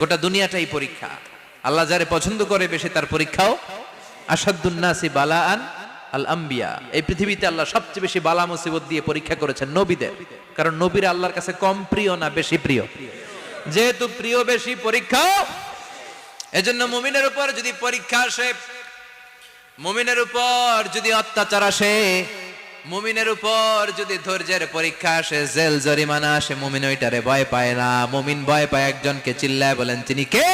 গোটা দুনিয়াটাই পরীক্ষা। আল্লাহ যারে পছন্দ করে বেশি তার পরীক্ষাও। আসাদুন নাসি বালাআন আল আম্বিয়া। এই পৃথিবীতে আল্লাহ সবচেয়ে বেশি বালা মুসিবত দিয়ে পরীক্ষা করেছেন নবীদের, কারণ নবীরা আল্লাহর কাছে কম প্রিয় না বেশি প্রিয়? যেহেতু প্রিয় বেশি, পরীক্ষা। এজন্য মুমিনের উপর যদি পরীক্ষা আসে, মুমিনের উপর যদি অত্যাচার আসে, মুমিনের উপর যদি ধৈর্যের পরীক্ষা আসে, জেল জরিমানা আসে, মুমিন ওইটারে ভয় পায় না। মুমিন ভয় পায় একজনকে, চিল্লায় বলেন তিনি কে?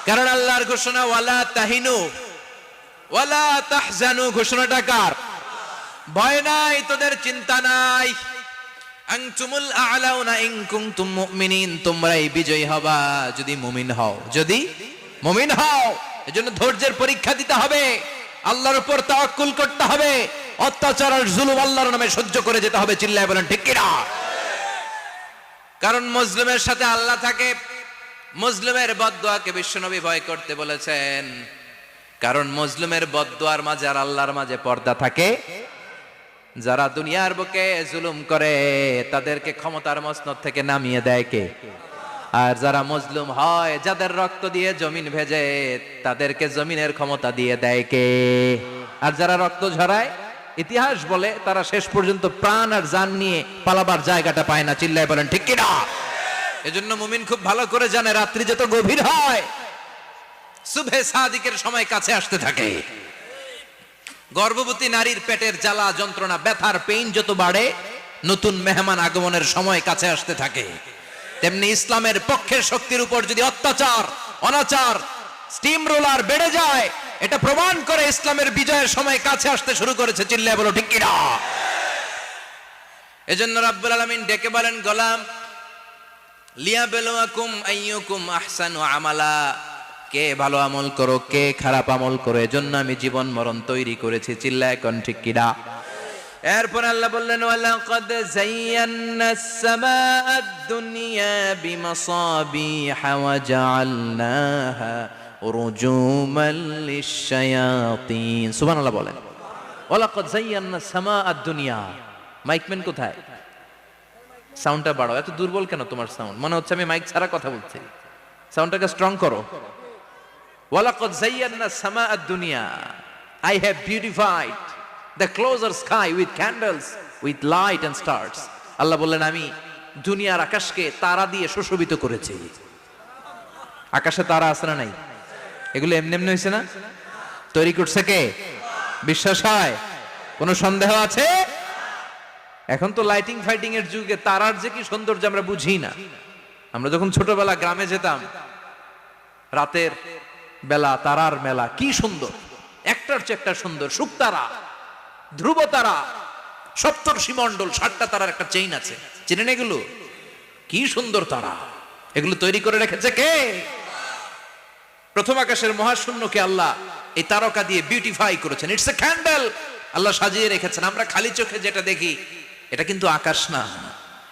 কারণ আল্লাহর ঘোষণা ওয়ালা তাহিনু ওয়ালা তাহজানু। ঘোষণাটা কার? ভয় নাই, তোদের চিন্তা নাই। আনতুমুল আ'লাউনা ইন কুনতুম মুমিনিন। তোমরাই বিজয়ী হবা যদি মুমিন হও, যদি মুমিন হও। এজন্য ধৈর্যের পরীক্ষা দিতে হবে, আল্লাহর উপর তাওয়াক্কুল করতে হবে, অত্যাচার আর জুলুম আল্লাহর নামে সহ্য করে যেতে হবে। চিল্লায় বলেন ঠিক কি না? কারণ মুসলিমের সাথে আল্লাহ থাকে। মুসলিমের বদদুয়াকে বিশ্বনবী ভয় করতে বলেছেন, কারণ মুসলিমের বদদুয়ার মাঝে আর আল্লাহর মাঝে পর্দা থাকে। যারা দুনিয়ার বুকে জুলুম করে তাদেরকে ক্ষমতার মসনদ থেকে নামিয়ে দেয় কে? আর যারা মজলুম হয়, যাদের রক্ত দিয়ে জমিন ভেজে, তাদেরকে জমিনের ক্ষমতা দিয়ে দেয় কে? আর যারা রক্ত ঝরায়, ইতিহাস বলে তারা শেষ পর্যন্ত প্রাণ আর জান নিয়ে পালাবার জায়গাটা পায় না। চিল্লায় বলেন ঠিক কি না? এজন্য মুমিন খুব ভালো করে জানে, রাত্রি যত গভীর হয়, সুবহে সাদিকের সময় কাছে আসতে থাকে। গর্ভবতী নারীর পেটের জ্বালা যন্ত্রণা, ব্যথার পেইন যত বাড়ে, নতুন মেহমান আগমনের সময় কাছে আসতে থাকে। তেমনি ইসলামের পক্ষের শক্তির উপর যদি অত্যাচার, অনাচার, স্টিম রোলার বেড়ে যায়, এটা প্রমাণ করে ইসলামের বিজয়ের সময় কাছে আসতে শুরু করেছে। চিল্লায় বলো ঠিক কি না? এজন্য রাব্বুল আলামিন ডেকে বলেন, গোলাম লিয়াবলুয়াকুম আইয়ুকুম আহসানু আমালা। কে ভালো আমল করো, কে খারাপ আমল করো, এজন্য আমি জীবন মরণ তৈরি করেছি। চিল্লায় কোন ঠিক কি না? এরপর আল্লাহ বললেন, ওয়ালাকাদ যায়্যানাস সামাআদ দুনিয়া বিমাসাবিহা ওয়া জাআলনাহা রুজুমান লিশ-শায়াতিন। সুবহানাল্লাহ বলেন। ওয়ালাকাদ যায়্যানাস সামাআদ দুনিয়া। মাইকম্যান কোথায়? সাউন্ডটা বাড়াও। এত দুর্বল কেন তোমার সাউন্ড? মনে হচ্ছে আমি মাইক ছাড়া কথা বলছি। সাউন্ডটাকে স্ট্রং করো। ওয়ালাকাদ যায়্যানাস সামাআদ দুনিয়া। I have beautified the closer sky with candles, with light and stars. আল্লাহ বললেন, আমি দুনিয়ার আকাশকে তারা দিয়ে সুশোভিত করেছি। আকাশে তারা আছে না নাই? এগুলো এমনি এমনি হয়েছে না? তৈরি করছে কে? বিশ্বাস হয়? কোনো সন্দেহ আছে? এখন তো লাইটিং ফাইটিং এর যুগে তারার যে কি সৌন্দর্য আমরা বুঝি না। আমরা যখন ছোটবেলা গ্রামে যেতাম, রাতের বেলা তারার মেলা, কি সুন্দর, একটার চেয়ে একটা সুন্দর। শুকতারা, ধ্রুব তারা, সপ্তর্ষি মণ্ডল, 7টা তারার একটা চেইন আছে, চেনেন এগুলো? কি সুন্দর তারা! এগুলো তৈরি করে রেখেছে কে? প্রথম আকাশের মহাশূন্যকে আল্লাহ এই তারকা দিয়ে বিউটিফাই করেছেন। It's a candle. আল্লাহ সাজিয়ে রেখেছেন। আমরা খালি চোখে যেটা দেখি, এটা কিন্তু আকাশ না,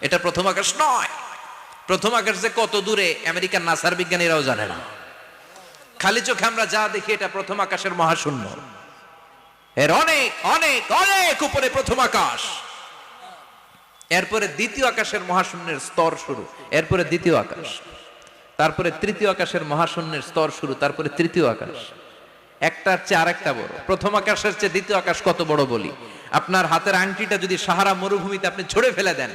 এটা প্রথম আকাশ নয়। প্রথম আকাশ যে কত দূরে আমেরিকার নাসার বিজ্ঞানীরাও জানে না। খালি চোখে আমরা যা দেখি, এটা প্রথম আকাশের মহাশূন্য। এর অনেক অনেক অনেক উপরে প্রথম আকাশ। এরপরে দ্বিতীয় আকাশের মহাশূন্যের স্তর শুরু, এরপরে দ্বিতীয় আকাশ, তারপরে তৃতীয় আকাশের মহাশূন্যের স্তর শুরু, তারপরে তৃতীয় আকাশ। একটার চেয়ে আরেকটা বড়। প্রথম আকাশের চেয়ে দ্বিতীয় আকাশ কত বড় বলি? আপনার হাতের আংটিটা যদি সাহারা মরুভূমিতে আপনি ছড়ে ফেলে দেন,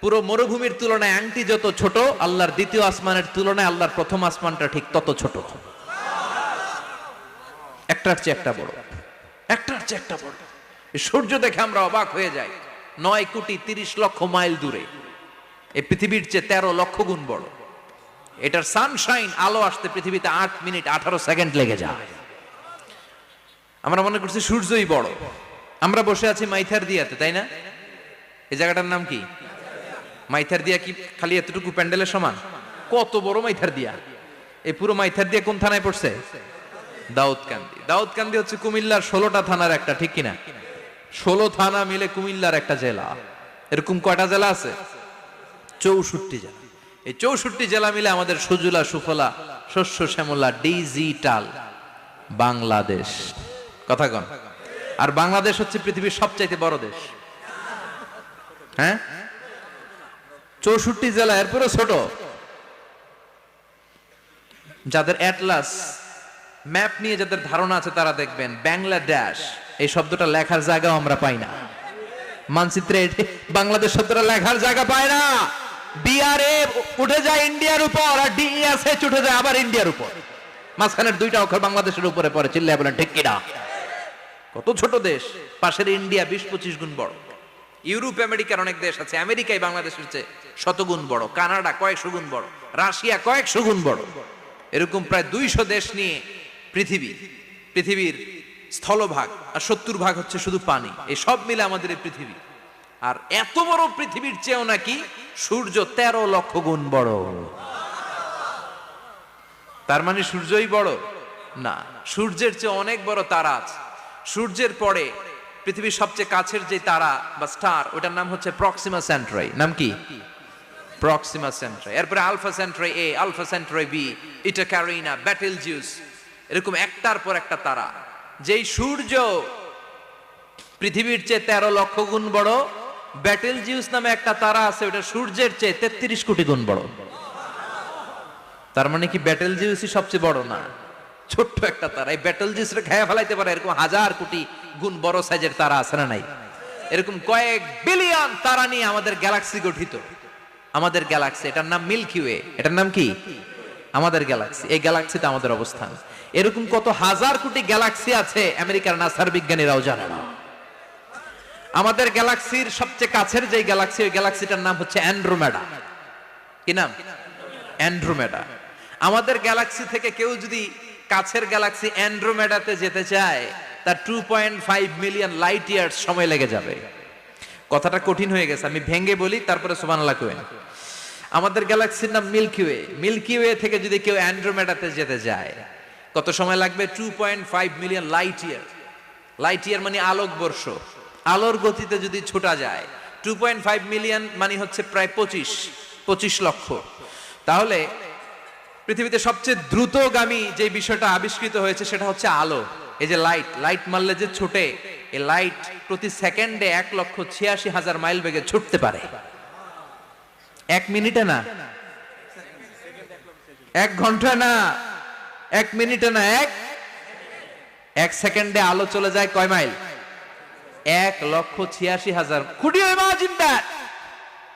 পুরো মরুভূমির তুলনায় আংটি যত ছোট, আল্লাহর দ্বিতীয় আসমানের তুলনায় আল্লাহর প্রথম আসমানটা ঠিক তত ছোট। একটার চেয়ে একটা বড়, একটার চেয়ে একটা বড়। সূর্য দেখে আমরা অবাক হয়ে যাই। 9,30,00,000 মাইল দূরে, এই পৃথিবীর চেয়ে 13 লক্ষ গুণ বড়। এটার সানশাইন, আলো আসতে পৃথিবীতে 8 মিনিট 18 সেকেন্ড লেগে যায়। আমরা মনে করছি সূর্যই বড়। আমরা বসে আছি মাইথার দিয়াতে, তাই না? এই জায়গাটার নাম কি? মাইথার দিয়া। কি খালি এতটুকু প্যান্ডেলের সমান? কত বড় মাইথার দিয়া! এই পুরো মাইথার দিয়া কোন থানায় পড়ছে? দাউদকান্দি। দাউদকান্দি হচ্ছে কুমিল্লার 16টা থানার একটা, ঠিক কিনা? 16 থানা মিলে কুমিল্লার একটা জেলা। এরকম কয়টা জেলা আছে? 64 জেলা। এই 64 জেলা মিলে আমাদের সুজলা সুফলা শস্য শ্যামলা ডিজিটাল বাংলাদেশ। কথা কন। আর বাংলাদেশ হচ্ছে পৃথিবীর সবচাইতে বড় দেশ। হ্যাঁ, 64 জেলা, এরপরে ছোট। যাদের অ্যাটলাস ম্যাপ নিয়ে যাদের ধারণা আছে তারা দেখবেন বাংলাদেশ এই শব্দটা লেখার জায়গাও আমরা পাই না। মানচিত্রে বাংলাদেশ শব্দটা লেখার জায়গা পায় না। বিআরএ উঠে যায় ইন্ডিয়ার উপর, আর ডিএসএচ উঠে যায় আবার ইন্ডিয়ার উপর। মাঝখানের দুইটা অক্ষর বাংলাদেশের উপরে পড়ে। চিল্লায় বলেন ঠিক কিনা? কত ছোট দেশ, পাশের ইন্ডিয়া 20-25 গুণ বড়। ইউরোপ আমেরিকার অনেক দেশ আছে, আমেরিকায় বাংলাদেশের চেয়ে শতগুণ বড়, কানাডা কয়েকশো গুণ বড়, রাশিয়া কয়েকশো গুণ বড়। এরকম প্রায় 200 দেশ নিয়ে পৃথিবীর স্থলভাগ, আর 70% হচ্ছে শুধু পানি। এই সব মিলে আমাদের এই পৃথিবী। আর এত বড় পৃথিবীর চেয়েও নাকি সূর্য 13 লক্ষ গুণ বড়। তার মানে সূর্যই বড় না, সূর্যের চেয়ে অনেক বড় তারা আছে। সূর্যের পরে পৃথিবীর সবচেয়ে কাছের যে তারা বা স্টার, ওটার নাম হচ্ছে প্রক্সিমা সেন্ট্রাই। নাম কি? প্রক্সিমা সেন্ট্রাই। এরপরে আলফা সেন্ট্রাই এ, আলফা সেন্ট্রাই বি, ইটা ক্যারিনা, বেটেলজিউস, এরকম একটার পর একটা তারা। যেই সূর্য পৃথিবীর চেয়ে 13 লক্ষ গুণ বড়, বেটেলজিউস নামে একটা তারা আছে, ওটা সূর্যের চেয়ে 33 কোটি গুণ বড়। তার মানে কি বেটেলজিউসই সবচেয়ে বড় না, ছোট্ট একটা তারা। এই বেটেলজিউসরে খেয়ে ফেলাইতে পারে এরকম 1000 কোটি গুণ বড় সাইজের তারা আছে না নাই? এরকম কয়েক বিলিয়ন তারা নিয়ে আমাদের গ্যালাক্সি গঠিত। আমাদের গ্যালাক্সি, এটার নাম মিল্কি ওয়ে। এটার নাম কি? আমাদের গ্যালাক্সি। এই গ্যালাক্সিতে আমাদের অবস্থান। এরকম কত হাজার কোটি গ্যালাক্সি আছে আমেরিকার নাসার বিজ্ঞানীরাও জানে না। আমাদের গ্যালাক্সির সবচেয়ে কাছের যে গ্যালাক্সি, ওই গ্যালাক্সিটার নাম হচ্ছে অ্যান্ড্রোমেডা। কি নাম? অ্যান্ড্রোমেডা। আমাদের গ্যালাক্সি থেকে কেউ যদি কাছের গ্যালাক্সি অ্যান্ড্রোমেডাতে যেতে চায়, তার 2.5 মিলিয়ন লাইট ইয়ার্স সময় লেগে যাবে। কথাটা কঠিন হয়ে গেছে, আমি ভেঙে বলি, তারপরে সুবহানাল্লাহ কইবেন। আমাদের গ্যালাক্সির নাম মিল্কি ওয়ে। মিল্কি ওয়ে থেকে যদি কেউ অ্যান্ড্রোমেডাতে যেতে যায়, কত সময় লাগবে? 2.5 million light year. Light year মানে আলোকবর্ষ। আলোর গতিতে যদি ছোটা যায়, 2.5 মিলিয়ন মানে হচ্ছে প্রায় 25 লক্ষ। তাহলে পৃথিবীতে সবচেয়ে দ্রুতগামী যে বিষয়টা আবিষ্কৃত হয়েছে সেটা হচ্ছে আলো। এই যে লাইট মারলে যে ছোটে, এই লাইট প্রতি সেকেন্ডে 1,86,000 মাইল বেগে ছুটতে পারে। 1 মিনিটে না, 1 ঘন্টা না, 1 মিনিটে না, 1 সেকেন্ডে আলো চলে যায় কয় mile? 1,86,000। Could you imagine that?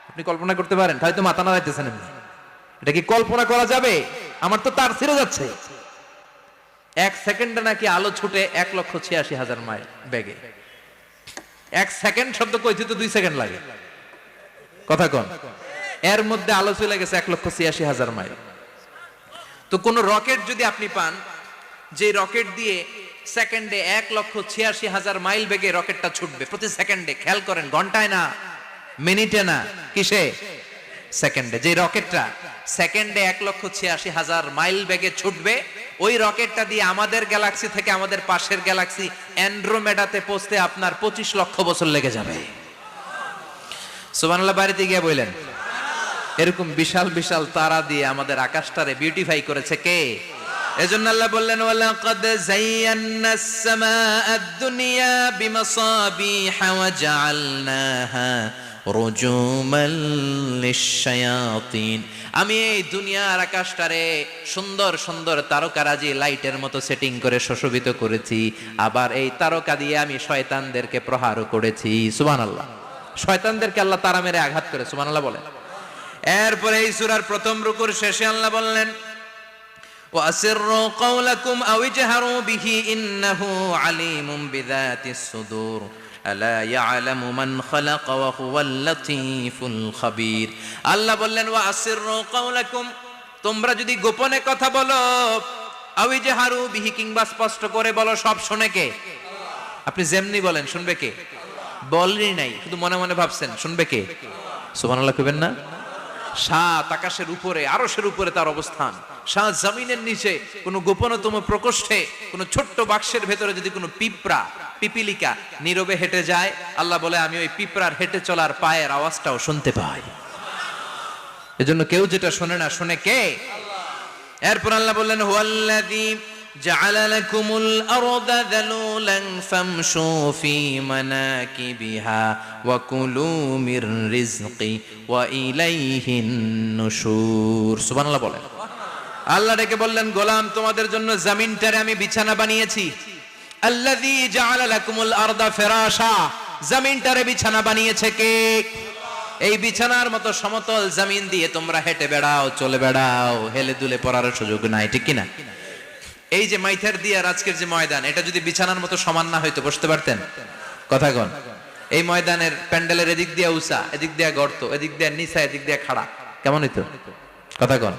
আপনি কল্পনা করতে পারেন? হয়তো মাথা নাড়াইতেছেন। এটা কি কল্পনা করা যাবে? আমার তো তার ছিঁড়ে যাচ্ছে। 1 সেকেন্ডে নাকি আলো ছুটে 1,86,000 মাইল বেগে। 1 সেকেন্ড শব্দ কইতে তো 2 সেকেন্ড লাগে। কথা কোন? এর মধ্যে আলো চলে গেছে 1,86,000 মাইল। তো কোন রকেট যদি আপনি পান, যে রকেট দিয়ে সেকেন্ডে 1,86,000 মাইল বেগে রকেটটা ছুটবে প্রতি সেকেন্ডে, খেয়াল করেন, ঘন্টায় না, মিনিটে না, কিসে? সেকেন্ডে। যে রকেটটা সেকেন্ডে 1,86,000 মাইল বেগে ছুটবে, ওই রকেটটা দিয়ে আমাদের গ্যালাক্সি থেকে আমাদের পাশের গ্যালাক্সি অ্যান্ড্রোমেডাতে পৌঁছতে আপনার 25 লক্ষ বছর লেগে যাবে। সুবহানাল্লাহ বাড়িতে গিয়ে বললেন। এরকম বিশাল বিশাল তারা দিয়ে আমাদের আকাশটারে বিউটিফাই করেছে কে? এজন্য আল্লাহ বললেন, ওয়ালাকাদ যায়্যানাস সামাআদ দুনিয়া বিমাসাবিহা ওয়া জাআলনাহা রুজুমান লিশ-শায়াতিন। আমি এই দুনিয়ার আকাশটারে সুন্দর সুন্দর তারকারাজি লাইটের মতো সেটিং করে সুশোভিত করেছি। আবার এই তারকা দিয়ে আমি শয়তানদেরকে প্রহারও করেছি। সুবহানাল্লাহ। শয়তানদেরকে আল্লাহ তারা মেরে আঘাত করে। সুবহানাল্লাহ বলেন। এরপরে এই সূরার প্রথম রুকুর শেষে আল্লাহ বললেন, وَأَسِرُّوا قَوْلَكُمْ أَوْ اجْهَرُوا بِهِ إِنَّهُ عَلِيمٌ بِذَاتِ الصُّدُورِ أَلَا يَعْلَمُ مَنْ خَلَقَ وَهُوَ اللَّطِيفُ الْخَبِيرُ। আল্লাহ বললেন, وَأَسِرُّوا قَوْلَكُمْ, তোমরা যদি গোপনে কথা বলো, أَوْ اجْهَرُوا بِهِ, কিংবা স্পষ্ট করে বলো, সব শুনে কে? আপনি যেমনি বলেন শুনবে কে? বলেনই নাই, শুধু মনে মনে ভাবছেন, শুনবে কে? সুবহানাল্লাহ কইবেন না? সাত আকাশের উপরে, আরশের উপরে তার অবস্থান, সাত জমিনের নিচে কোন গোপনতম প্রকোষ্ঠে, কোন ছোট্ট বাক্সের ভেতরে যদি কোনো পিপিলিকা নীরবে হেঁটে যায়, আল্লাহ বলে আমি ওই পিঁপড়ার হেঁটে চলার পায়ের আওয়াজটাও শুনতে পাই। এজন্য কেউ যেটা শোনে না, শুনে কে? এরপর আল্লাহ বললেন, হুয়াল্লাযী জাআলা লাকুমুল আরদা যালুলান ফামশু ফি মানাকিবিহা ওয়া কুলু মির রিজকি ওয়া ইলাইহিন নুশুর। সুবহানাল্লাহ বলেন। আল্লাহ ডেকে বললেন, গোলাম তোমাদের জন্য জমিনটারে আমি বিছানা বানিয়েছি। আল্লাযী জাআলা লাকুমুল আরদা ফিরাশা, জমিনটারে বিছানা বানিয়েছে কে? এই বিছানার মতো সমতল জমিন দিয়ে তোমরা হেঁটে বেড়াও, চলে বেড়াও, হেলে দুলে পড়ার সুযোগ নাই, ঠিক কিনা? এই যে মাইথার দিয়ে আর আজকের যে ময়দান, এটা যদি বিছানার মতো সমান না হইতো বসতে পারতেন? কথা কন। এই ময়দানের প্যান্ডেলের এদিক দিয়ে উঁচা, এদিক দিয়ে গর্ত, এদিক দিয়ে নিচা, এদিক দিয়ে খাড়া, কেমন হইতো? কথা কন।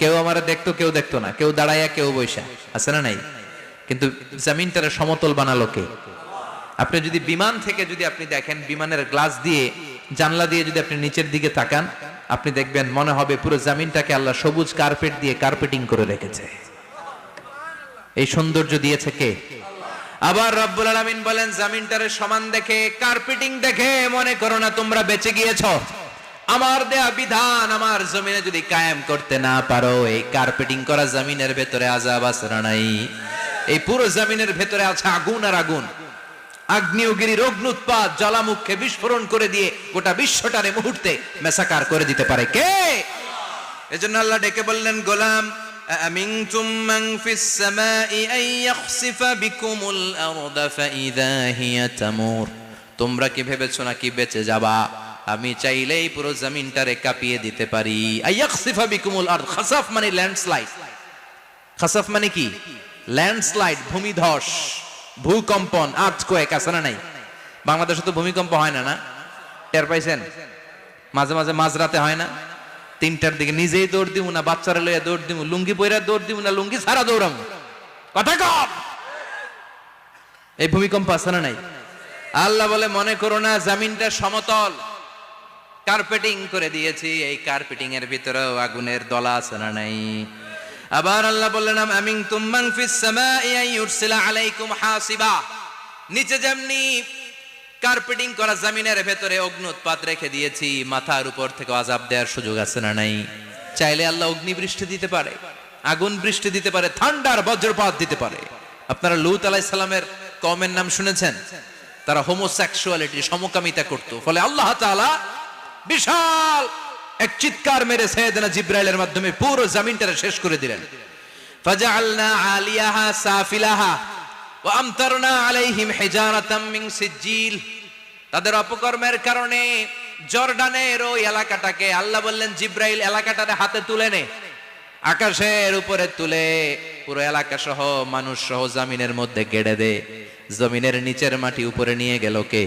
কেউ আমার দেখতো, কেউ দেখতো না, কেউ দাঁড়াইয়া, কেউ বৈশা, আছে না নাই? কিন্তু জমিনটারে সমতল বানালো কে? আপনি যদি বিমান থেকে যদি আপনি দেখেন, বিমানের গ্লাস দিয়ে, জানলা দিয়ে যদি আপনি নিচের দিকে তাকান, আপনি দেখবেন মনে হবে পুরো জমিনটাকে আল্লাহ সবুজ কার্পেট দিয়ে কার্পেটিং করে রেখেছে। এই সৌন্দর্য দিয়েছে কে? আবার রব্বুল আলামিন বলেন, জমিনটারে সমান দেখে, কার্পেটিং দেখে মনে করো না তোমরা বেঁচে গিয়েছো। আমার দেয়া বিধান আমার জমিনে যদি কায়েম করতে না পারো, এই কার্পেটিং করা জমিনের ভেতরে আযাব আছে না নাই? এই পুরো জমিনের ভেতরে আছে আগুন আর আগুন। আগ্নেয়গিরির অগ্নুৎপাত জ্বালামুখে বিস্ফোরণ করে দিয়ে গোটা বিশ্বটারে মুহূর্তে মেসাকার করে দিতে পারে কে? এজন্য আল্লাহ ডেকে বললেন, গোলাম আমিনতুম মান ফিস সামাই আন ইয়াখসিফা বিকুমুল আরদা ফাইযা হিয়া তামুর, তোমরা কি ভেবেছো নাকি বেঁচে যাবা? আমি চাইলেই পুরো জমিনটারে কাঁপিয়ে দিতে পারি। আন ইয়াখসিফা বিকুমুল আরদ, খাসাফ মানে ল্যান্ডস্লাইড। খাসাফ মানে কি? ল্যান্ডস্লাইড, ভূমিধস, ভূকম্পন, আর্থকোয়েক, আছে না নাই? বাংলাদেশে তো ভূমিকম্প হয় না, না? টের পাইছেন? মাঝে মাঝে মাঝরাতে হয় না? 3টার দিকে নিজেই দৌড় দিব না, বাচ্চারা লইয়া দৌড় দিব, লুঙ্গি পইরা দৌড় দিব না, লুঙ্গি ছাড়া দৌড়াম। কথা কম। এই ভূমিকম্প আছে না নাই? আল্লাহ বলে, মনে করো না জমিনটা সমতল, কার্পেটিং করে দিয়েছি, এই কার্পেটিং এর ভিতরেও আগুনের দলা আছে না নাই? আবার আল্লাহ বললেন, আমিনতুম মান ফিস সামাই আন ইউরসিলা আলাইকুম হাসিবা, নিচে যেমনি কার্পেটিং করা জমিনের ভেতরে অগ্নুৎপাত রেখে দিয়েছি, মাথার উপর থেকে আযাব দেওয়ার সুযোগ আছে না নাই? চাইলে আল্লাহ অগ্নি বৃষ্টি দিতে পারে, আগুন বৃষ্টি দিতে পারে, ঠান্ডার বজ্রপাত দিতে পারে। আপনারা লূত আলাইহিস সালামের কওমের নাম শুনেছেন? তারা হোমোসেক্সুয়ালিটি, সমকামিতা করত। ফলে আল্লাহ তাআলা বিশাল এক চিৎকার মেরে সাইয়েদনা জিবরাইলের মাধ্যমে পুরো জমিনটারে শেষ করে দিলেন। ফাজআলনা আলিয়াহা সাফিলাহা ওয়া আমতারনা আলাইহিম হিজারাতাম মিন সিজিল। তাদের অপকর্মের কারণে জর্ডানের ওই এলাকাটাকে আল্লাহ বললেন, জিবরাইল এলাকাটারে হাতে তুলে নে, আকাশের উপরে তুলে পুরো এলাকা সহ মানুষ সহ জমিনের মধ্যে গেড়ে দে। জমিনের নিচের মাটি উপরে নিয়ে গেল কে?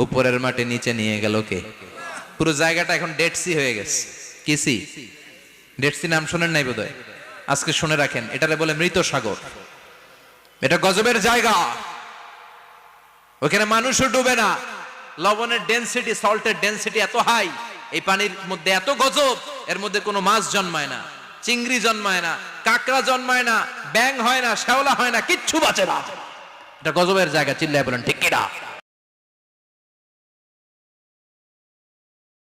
উপরের মাটি নিচে নিয়ে গেল কে? পুরো জায়গাটা এখন ডেড সি হয়ে গেছে। কি সি? ডেড সি নাম শোনেন নাই বোধহয়? আজকে শুনে রাখেন, এটারে বলে মৃত সাগর। এটা গজবের জায়গা, ওখানে মানুষও ডুবে না। লবণের ডেনসিটি, সল্টের ডেনসিটি এত হাই, এই পানির মধ্যে এত গজব, এর মধ্যে কোনো মাছ জন্মায় না, চিংড়ি জন্মায় না, কাঁকড়া জন্মায় না, ব্যাং হয় না, শ্যাওলা হয় না, কিচ্ছু বাঁচে না। এটা গজবের জায়গা, চিল্লায় বলেন ঠিক কিনা?